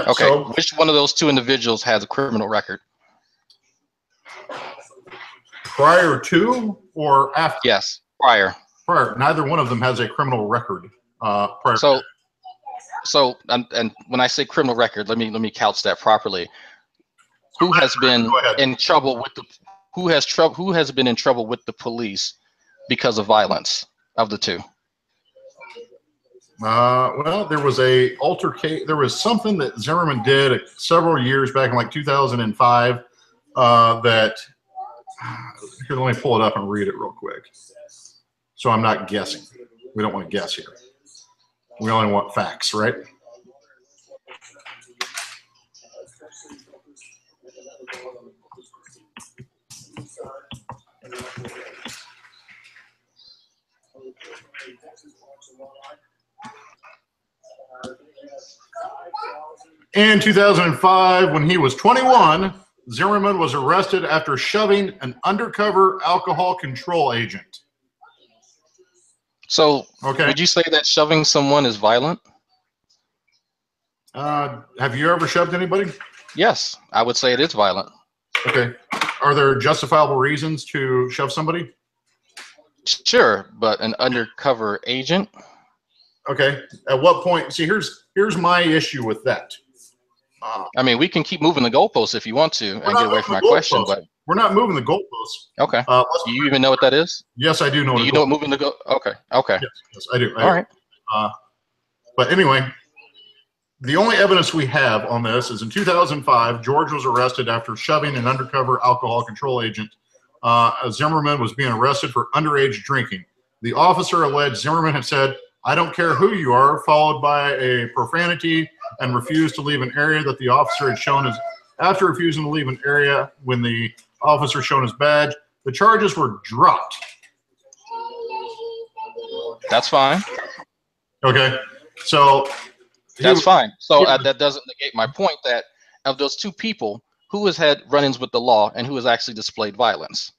Speaker 1: Okay, so, which one of those two individuals has a criminal record?
Speaker 2: Prior to or after?
Speaker 1: Yes, prior.
Speaker 2: Prior. Neither one of them has a criminal record. Prior.
Speaker 1: So, and when I say criminal record, let me couch that properly. Who has been in trouble with the? Who has been in trouble with the police because of violence of the two?
Speaker 2: Well, there was a altercation. There was something that Zimmerman did several years back in like 2005. That here, let me pull it up and read it real quick. So I'm not guessing. We don't want to guess here. We only want facts, right? In 2005, when he was 21, Zimmerman was arrested after shoving an undercover alcohol control agent.
Speaker 1: So, would you say that shoving someone is violent?
Speaker 2: Have you ever shoved anybody?
Speaker 1: Yes, I would say it is violent.
Speaker 2: Okay. Are there justifiable reasons to shove somebody?
Speaker 1: Sure, but an undercover agent?
Speaker 2: Okay. At what point? See, here's my issue with that.
Speaker 1: I mean, we can keep moving the goalposts if you want to and get away from my question, but
Speaker 2: we're not moving the goalposts.
Speaker 1: Okay. Do you even know what that is?
Speaker 2: Yes, I do know.
Speaker 1: Do you know what moving the goal? Okay.
Speaker 2: Yes, I do.
Speaker 1: All right.
Speaker 2: But anyway, the only evidence we have on this is in 2005, George was arrested after shoving an undercover alcohol control agent. Zimmerman was being arrested for underage drinking. The officer alleged Zimmerman had said, "I don't care who you are," followed by a profanity, and refused to leave an area that the officer had shown his. After refusing to leave an area when the officer shown his badge, the charges were dropped.
Speaker 1: That's fine.
Speaker 2: Okay. So
Speaker 1: That's fine. So that doesn't negate my point that of those two people, who has had run-ins with the law and who has actually displayed violence?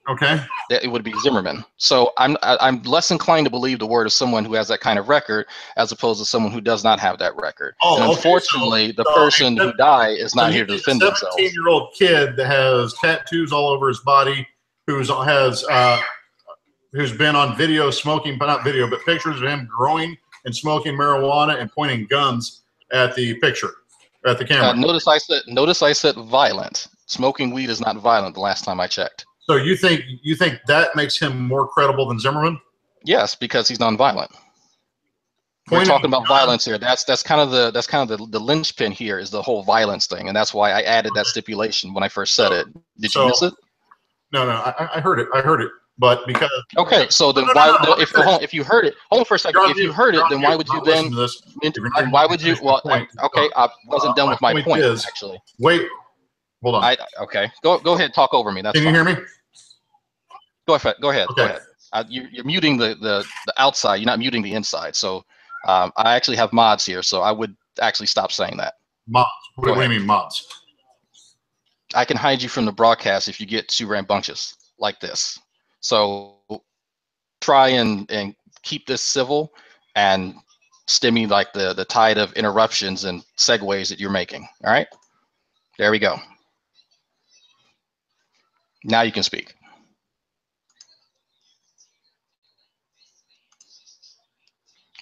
Speaker 2: Okay.
Speaker 1: That it would be Zimmerman. So I'm less inclined to believe the word of someone who has that kind of record as opposed to someone who does not have that record. And unfortunately, the person who died is not here to defend themselves.
Speaker 2: 17-year-old kid that has tattoos all over his body, who's been on video smoking, but not video, but pictures of him growing and smoking marijuana and pointing guns at the picture, at the camera.
Speaker 1: Notice I said violent. Smoking weed is not violent. The last time I checked.
Speaker 2: So you think that makes him more credible than Zimmerman?
Speaker 1: Yes, because he's nonviolent. We're talking about violence here. That's kind of the linchpin here is the whole violence thing, and that's why I added that stipulation when I first said it. Did you miss it?
Speaker 2: No, I heard it. I heard it, but because
Speaker 1: so then if you heard it, hold on for a second. If you heard it, then why would you then? Why would you? Well, okay, I wasn't done with my point actually.
Speaker 2: Wait, hold on.
Speaker 1: Okay, go ahead, talk over me. That's
Speaker 2: Can you hear me?
Speaker 1: Go ahead. Go
Speaker 2: okay.
Speaker 1: ahead. You're muting the outside. You're not muting the inside. So I actually have mods here, so I would actually stop saying that.
Speaker 2: Mods? What do you mean mods?
Speaker 1: I can hide you from the broadcast if you get too rambunctious like this. So try and keep this civil and stem me like the tide of interruptions and segues that you're making. All right? There we go. Now you can speak.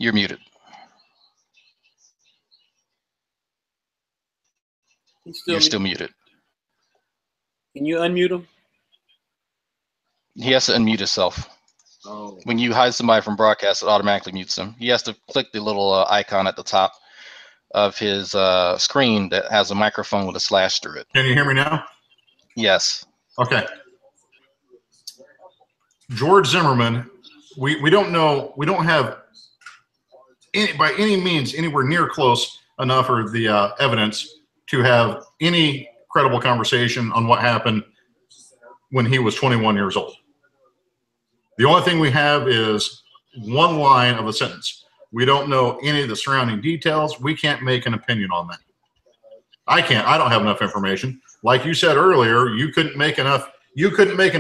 Speaker 1: You're muted. You're still muted.
Speaker 3: Can you unmute him?
Speaker 1: He has to unmute himself.
Speaker 3: Oh.
Speaker 1: When you hide somebody from broadcast, it automatically mutes him. He has to click the little icon at the top of his screen that has a microphone with a slash through it.
Speaker 2: Can you hear me now?
Speaker 1: Yes.
Speaker 2: Okay. George Zimmerman, we don't know, we don't have by any means anywhere near close enough or the evidence to have any credible conversation on what happened when he was 21 years old. The only thing we have is one line of a sentence. We don't know any of the surrounding details. We can't make an opinion on that. I can't. I don't have enough information. Like you said earlier, you couldn't make an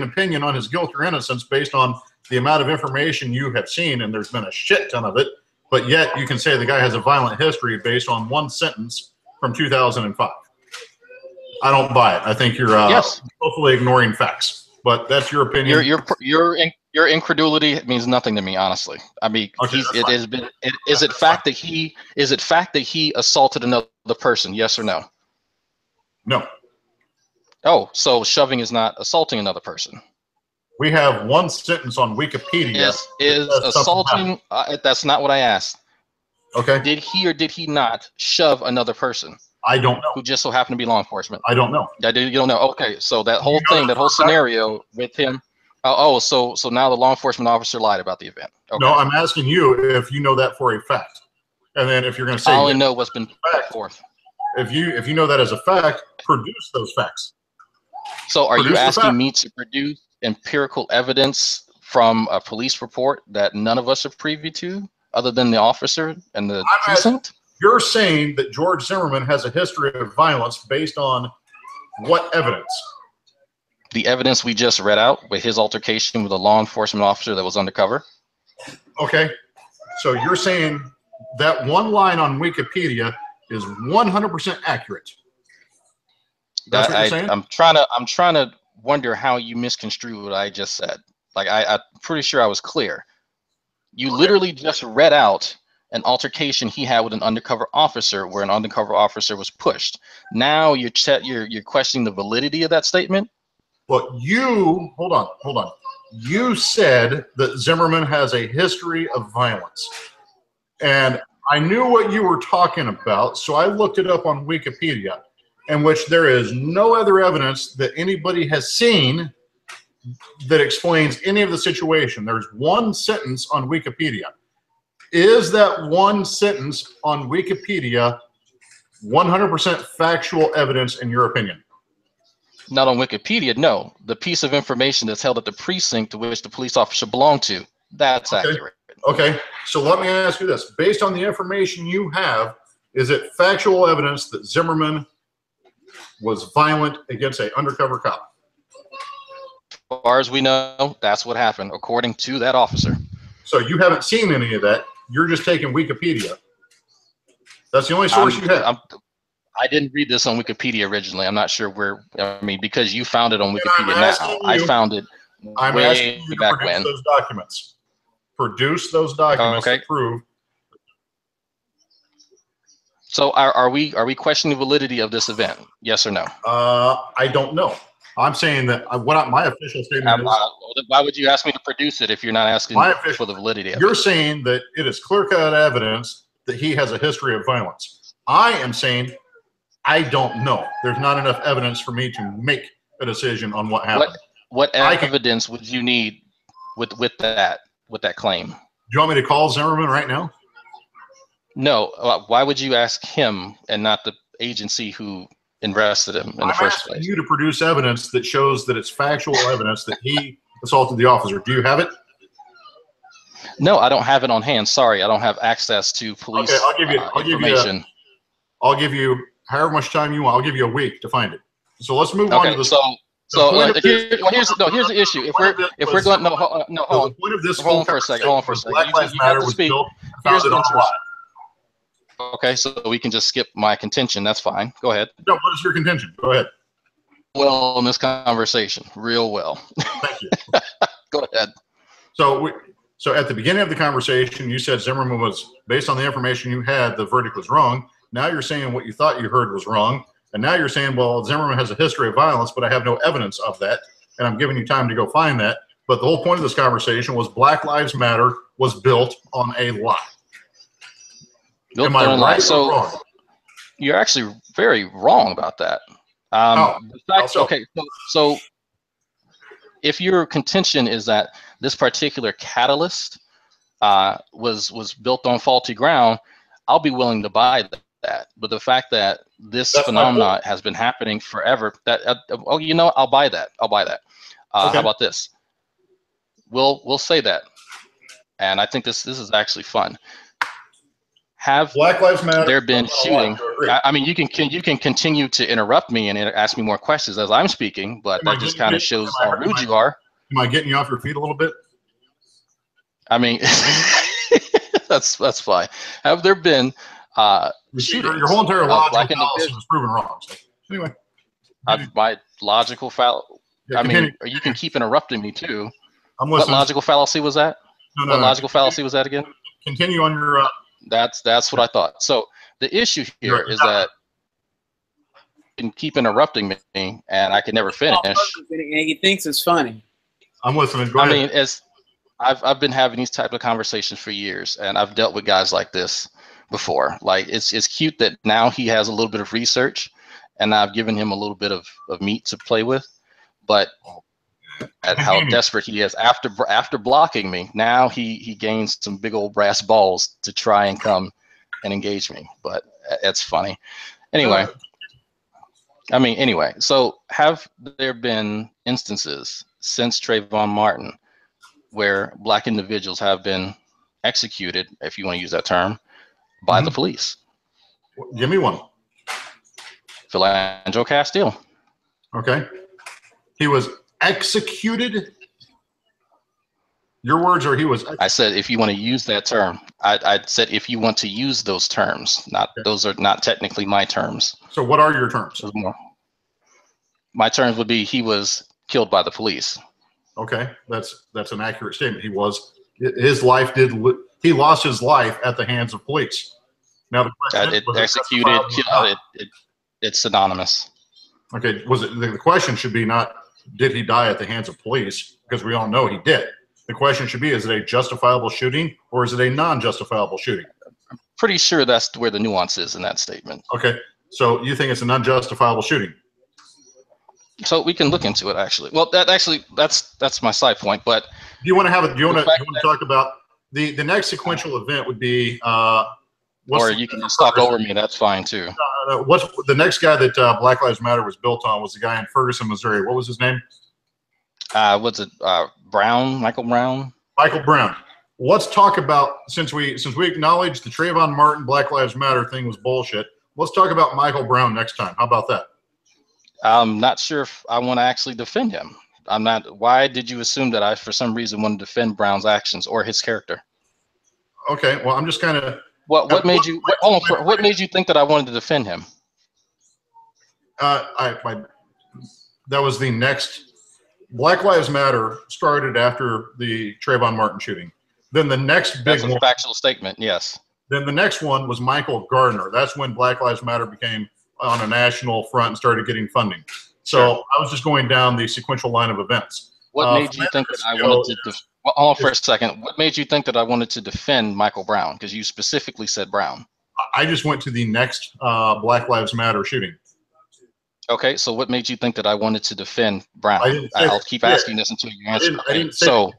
Speaker 2: opinion on his guilt or innocence based on the amount of information you have seen, and there's been a shit ton of it, but yet you can say the guy has a violent history based on one sentence from 2005. I don't buy it. I think you're hopefully ignoring facts, but that's your opinion.
Speaker 1: Your incredulity means nothing to me, honestly. I mean,
Speaker 2: okay,
Speaker 1: is it fact that he assaulted another person? Yes or no?
Speaker 2: No.
Speaker 1: Oh, so shoving is not assaulting another person.
Speaker 2: We have one sentence on Wikipedia.
Speaker 1: Is assaulting? That's not what I asked.
Speaker 2: Okay.
Speaker 1: Did he or did he not shove another person?
Speaker 2: I don't know.
Speaker 1: Who just so happened to be law enforcement?
Speaker 2: I don't know.
Speaker 1: You don't know. Okay, so that whole thing, that whole scenario with him. So now the law enforcement officer lied about the event. Okay.
Speaker 2: No, I'm asking you if you know that for a fact, and then if you're going to say
Speaker 1: I only know what's been put forth.
Speaker 2: If you know that as a fact, produce those facts.
Speaker 1: So are you asking me to produce empirical evidence from a police report that none of us are privy to, other than the officer and the precinct?
Speaker 2: You're saying that George Zimmerman has a history of violence based on what evidence?
Speaker 1: The evidence we just read out with his altercation with a law enforcement officer that was undercover. Okay.
Speaker 2: So you're saying that one line on Wikipedia is 100% accurate.
Speaker 1: That's what you're saying? I'm trying to wonder how you misconstrued what I just said. Like I'm pretty sure I was clear. You literally just read out an altercation he had with an undercover officer where an undercover officer was pushed. Now you're questioning the validity of that statement?
Speaker 2: Well, hold on. You said that Zimmerman has a history of violence. And I knew what you were talking about, so I looked it up on Wikipedia, in which there is no other evidence that anybody has seen that explains any of the situation. There's one sentence on Wikipedia. Is that one sentence on Wikipedia 100% factual evidence in your opinion?
Speaker 1: Not on Wikipedia, no. The piece of information that's held at the precinct to which the police officer belonged to, that's accurate.
Speaker 2: Okay, so let me ask you this. Based on the information you have, Is it factual evidence that Zimmerman was violent against an undercover cop?
Speaker 1: As far as we know, that's what happened, according to that officer.
Speaker 2: So you haven't seen any of that. You're just taking Wikipedia. That's the only source you have.
Speaker 1: I didn't read this on Wikipedia originally. I'm not sure where. I mean, because you found it on Wikipedia now. I found it way back when.
Speaker 2: Those documents. Produce those documents to prove.
Speaker 1: So are we questioning the validity of this event? Yes or no?
Speaker 2: I don't know. I'm saying that my official statement is.
Speaker 1: Why would you ask me to produce it if you're not asking for the validity of it?
Speaker 2: You're saying that it is clear-cut evidence that he has a history of violence. I am saying I don't know. There's not enough evidence for me to make a decision on what happened.
Speaker 1: What evidence would you need with that claim?
Speaker 2: Do you want me to call Zimmerman right now?
Speaker 1: No. Why would you ask him and not the agency who arrested him in the first place?
Speaker 2: I'm asking you to produce evidence that shows that it's factual evidence that he assaulted the officer. Do you have it?
Speaker 1: No, I don't have it on hand. Sorry, I don't have access to police information.
Speaker 2: I'll give you however much time you want. I'll give you a week to find it. So let's move on to this.
Speaker 1: Here's the issue. If we're going hold on for a second. Hold on for a second.
Speaker 2: Black Lives Matter was built founded on a lie.
Speaker 1: Okay, so we can just skip my contention. That's fine. Go ahead.
Speaker 2: No, what is your contention? Go ahead.
Speaker 1: Well, in this conversation, real well.
Speaker 2: Thank you.
Speaker 1: Go ahead.
Speaker 2: So at the beginning of the conversation, you said Zimmerman was, based on the information you had, the verdict was wrong. Now you're saying what you thought you heard was wrong. And now you're saying, well, Zimmerman has a history of violence, but I have no evidence of that. And I'm giving you time to go find that. But the whole point of this conversation was Black Lives Matter was built on a lie. Am I right or wrong?
Speaker 1: You're actually very wrong about that. So if your contention is that this particular catalyst was built on faulty ground, I'll be willing to buy that. But the fact that this phenomenon has been happening forever, I'll buy that. Okay. How about this? We'll say that, and I think this is actually fun. Have
Speaker 2: Black Lives Matter
Speaker 1: there been shooting? I mean, you can continue to interrupt me and ask me more questions as I'm speaking, but that just kind of shows how rude you are.
Speaker 2: Am I getting you off your feet a little bit?
Speaker 1: I mean, that's fine. Have there been shootings?
Speaker 2: Your whole entire logical fallacy was proven wrong. So, anyway,
Speaker 1: my logical fallacy. Yeah, I mean, you can keep interrupting me too.
Speaker 2: I'm listening.
Speaker 1: What logical fallacy was that? What logical fallacy was that again?
Speaker 2: Continue on your.
Speaker 1: That's what I thought. So the issue here is that you can keep interrupting me, and I can never finish.
Speaker 3: And he thinks it's funny.
Speaker 2: I'm listening. Go ahead.
Speaker 1: I mean, I've been having these type of conversations for years, and I've dealt with guys like this before. Like it's cute that now he has a little bit of research, and I've given him a little bit of meat to play with, but at how desperate he is after blocking me, now he gains some big old brass balls to try and come and engage me. But it's funny. Anyway, so have there been instances since Trayvon Martin where black individuals have been executed, if you want to use that term, by the police?
Speaker 2: Give me one.
Speaker 1: Philando Castile.
Speaker 2: Okay. He was executed? Your words are he was.
Speaker 1: I said if you want to use that term. I said if you want to use those terms. Those are not technically my terms.
Speaker 2: So what are your terms?
Speaker 1: My terms would be he was killed by the police.
Speaker 2: Okay, that's an accurate statement. He lost his life at the hands of police. Now the question it's synonymous. Okay, the question should be not did he die at the hands of police, because we all know he did. The question should be, is it a justifiable shooting or is it a non-justifiable shooting?
Speaker 1: I'm pretty sure that's where the nuance is in that statement.
Speaker 2: Okay, so you think it's an unjustifiable shooting?
Speaker 1: So we can look into it, actually. Well, that's my side point. But
Speaker 2: do you want to talk about the next sequential event would be?
Speaker 1: Or you can just talk over me. That's fine too.
Speaker 2: What's the next guy that Black Lives Matter was built on was the guy in Ferguson, Missouri. What was his name?
Speaker 1: Brown? Michael Brown?
Speaker 2: Michael Brown. let's talk about, since we acknowledged the Trayvon Martin Black Lives Matter thing was bullshit, let's talk about Michael Brown next time. How about that?
Speaker 1: I'm not sure if I want to actually defend him. I'm not. Why did you assume that I, for some reason, want to defend Brown's actions or his character?
Speaker 2: Okay, well, I'm just kind of.
Speaker 1: What made you? What made you think that I wanted to defend him?
Speaker 2: That was the next. Black Lives Matter started after the Trayvon Martin shooting. Then the next big
Speaker 1: one. That's a factual statement. Yes.
Speaker 2: Then the next one was Michael Gardner. That's when Black Lives Matter became on a national front and started getting funding. So sure. I was just going down the sequential line of events.
Speaker 1: What made you think that I wanted to? Well, hold on for a second. What made you think that I wanted to defend Michael Brown? Because you specifically said Brown.
Speaker 2: I just went to the next Black Lives Matter shooting.
Speaker 1: Okay, so what made you think that I wanted to defend Brown? I'll keep asking this until you answer.
Speaker 2: I didn't say so.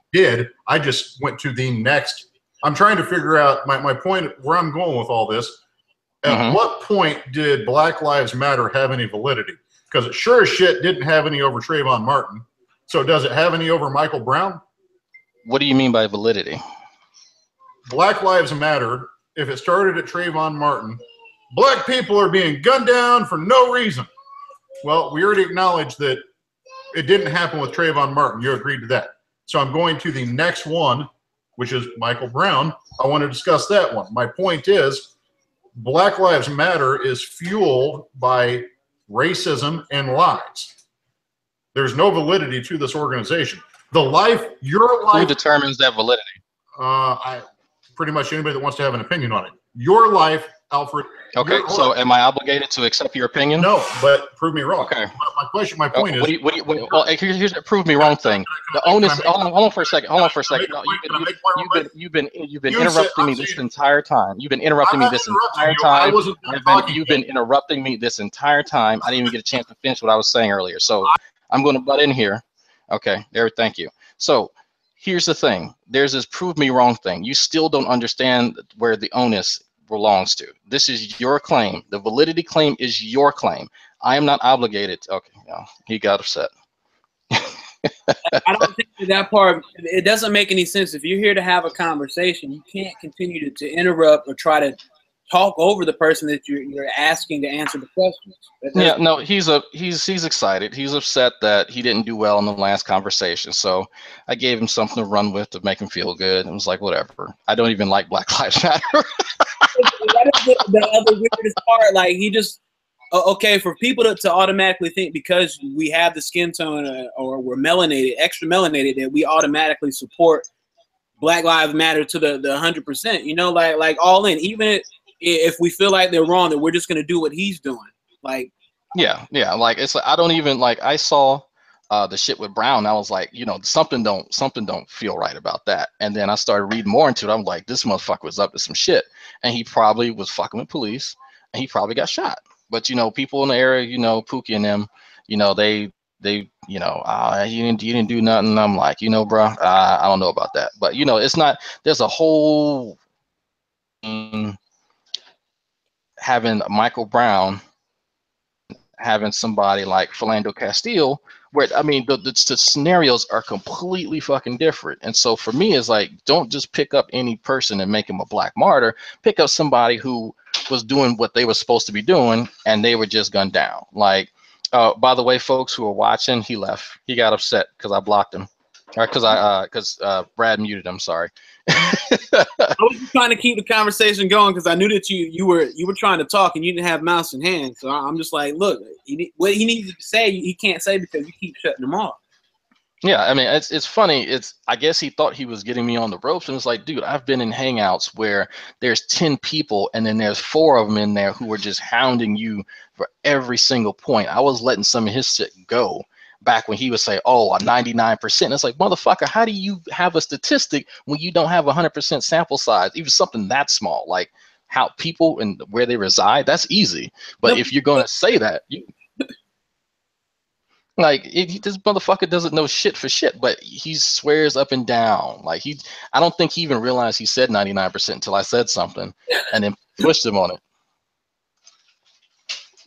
Speaker 2: I just went to the next. I'm trying to figure out my point, where I'm going with all this. At what point did Black Lives Matter have any validity? Because it sure as shit didn't have any over Trayvon Martin. So does it have any over Michael Brown?
Speaker 1: What do you mean by validity?
Speaker 2: Black Lives Matter, if it started at Trayvon Martin, black people are being gunned down for no reason. Well, we already acknowledged that it didn't happen with Trayvon Martin. You agreed to that. So I'm going to the next one, which is Michael Brown. I want to discuss that one. My point is, Black Lives Matter is fueled by racism and lies. There's no validity to this organization. Your life.
Speaker 1: Who determines that validity?
Speaker 2: Pretty much anybody that wants to have an opinion on it. Your life, Alfred.
Speaker 1: Okay, so am I obligated to accept your opinion?
Speaker 2: No, but prove me wrong.
Speaker 1: Okay.
Speaker 2: My point is.
Speaker 1: Well, here's the prove me wrong thing. The onus. Hold on for a second. Hold on for a second. You've been interrupting me this entire time. You've been interrupting me this entire time. You've been interrupting me this entire time. I didn't even get a chance to finish what I was saying earlier. So I'm going to butt in here. Okay. There. Thank you. So here's the thing. There's this prove me wrong thing. You still don't understand where the onus belongs to. This is your claim. The validity claim is your claim. I am not obligated. Okay, no, he got upset.
Speaker 3: I don't think that part, it doesn't make any sense. If you're here to have a conversation, you can't continue to interrupt or try to talk over the person that you're asking to answer the questions.
Speaker 1: Yeah, no, he's excited. He's upset that he didn't do well in the last conversation. So I gave him something to run with to make him feel good. It was like, whatever. I don't even like Black Lives Matter.
Speaker 3: That is the other weirdest part. Like, he just, okay, for people to automatically think because we have the skin tone or we're melanated, extra melanated, that we automatically support Black Lives Matter to the 100%. You know, like all in. Even if we feel like they're wrong, that we're just gonna do what he's doing. Like, yeah,
Speaker 1: like it's like I don't even like. I saw the shit with Brown. I was like, you know, something don't feel right about that. And then I started reading more into it. I'm like, this motherfucker was up to some shit, and he probably was fucking with police, and he probably got shot. But you know, people in the area, you know, Pookie and them, you know, they you know, you didn't do nothing. I'm like, you know, bro, I don't know about that. But you know, it's not. There's a whole having Michael Brown, having somebody like Philando Castile, where I mean the scenarios are completely fucking different. And so for me, it's like, don't just pick up any person and make him a black martyr. Pick up somebody who was doing what they were supposed to be doing, and they were just gunned down. Like, by the way, folks who are watching, he left. He got upset because I blocked him, or because Brad muted him. Sorry.
Speaker 3: I was just trying to keep the conversation going because I knew that you were trying to talk and you didn't have mouse in hand. So I'm just like, look, what he needs to say, he can't say because you keep shutting him off.
Speaker 1: Yeah, I mean, it's funny. I guess he thought he was getting me on the ropes, and it's like, dude, I've been in hangouts where there's 10 people and then there's 4 of them in there who are just hounding you for every single point. I was letting some of his shit go back when he would say, oh, a 99%. It's like, motherfucker, how do you have a statistic when you don't have 100% sample size? Even something that small, like how people and where they reside, that's easy. But no, if you're going to say that, this motherfucker doesn't know shit for shit, but he swears up and down. Like I don't think he even realized he said 99% until I said something and then pushed him on it.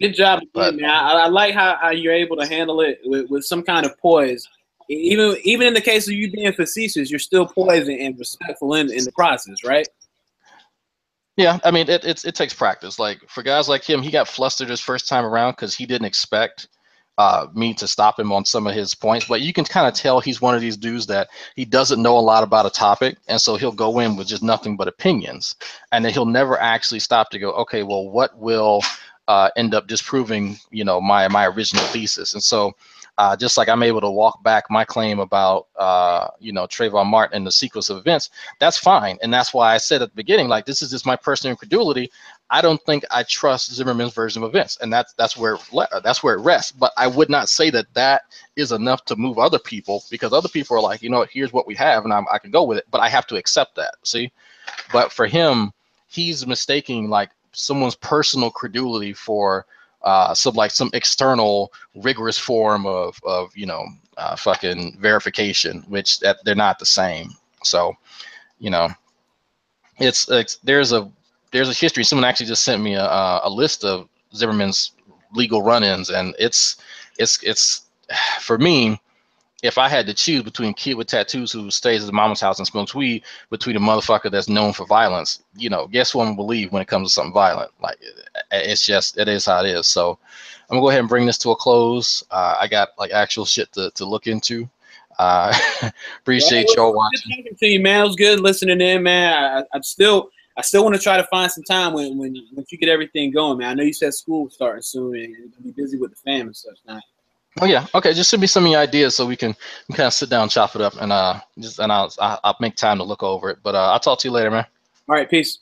Speaker 3: Good job, man. I like how you're able to handle it with some kind of poise. Even in the case of you being facetious, you're still poised and respectful in the process, right?
Speaker 1: Yeah, I mean, it takes practice. Like for guys like him, he got flustered his first time around because he didn't expect me to stop him on some of his points. But you can kind of tell he's one of these dudes that he doesn't know a lot about a topic, and so he'll go in with just nothing but opinions, and then he'll never actually stop to go, okay, well, what will end up disproving, you know, my original thesis? And so just like I'm able to walk back my claim about, you know, Trayvon Martin and the sequence of events, that's fine. And that's why I said at the beginning, like, this is just my personal incredulity. I don't think I trust Zimmerman's version of events, and that's where it rests. But I would not say that that is enough to move other people, because other people are like, you know, here's what we have, and I can go with it. But I have to accept that. See, but for him, he's mistaking like someone's personal credulity for some external rigorous form of you know, fucking verification, which that they're not the same. So, you know, it's there's a history. Someone actually just sent me a list of Zimmerman's legal run-ins, and it's for me, if I had to choose between a kid with tattoos who stays at his mama's house and smokes weed, between a motherfucker that's known for violence, you know, guess what I'm gonna believe when it comes to something violent? Like, it's just, it is how it is. So I'm gonna go ahead and bring this to a close. I got like actual shit to look into. Appreciate y'all watching.
Speaker 3: Good talking to you, man. It was good listening in, man. I still want to try to find some time when you get everything going, man. I know you said school was starting soon and you're gonna be busy with the fam and such now.
Speaker 1: Oh yeah, okay. Just send me some of your ideas so we can kind of sit down, and chop it up, and I'll make time to look over it. But I'll talk to you later, man.
Speaker 3: All right, peace.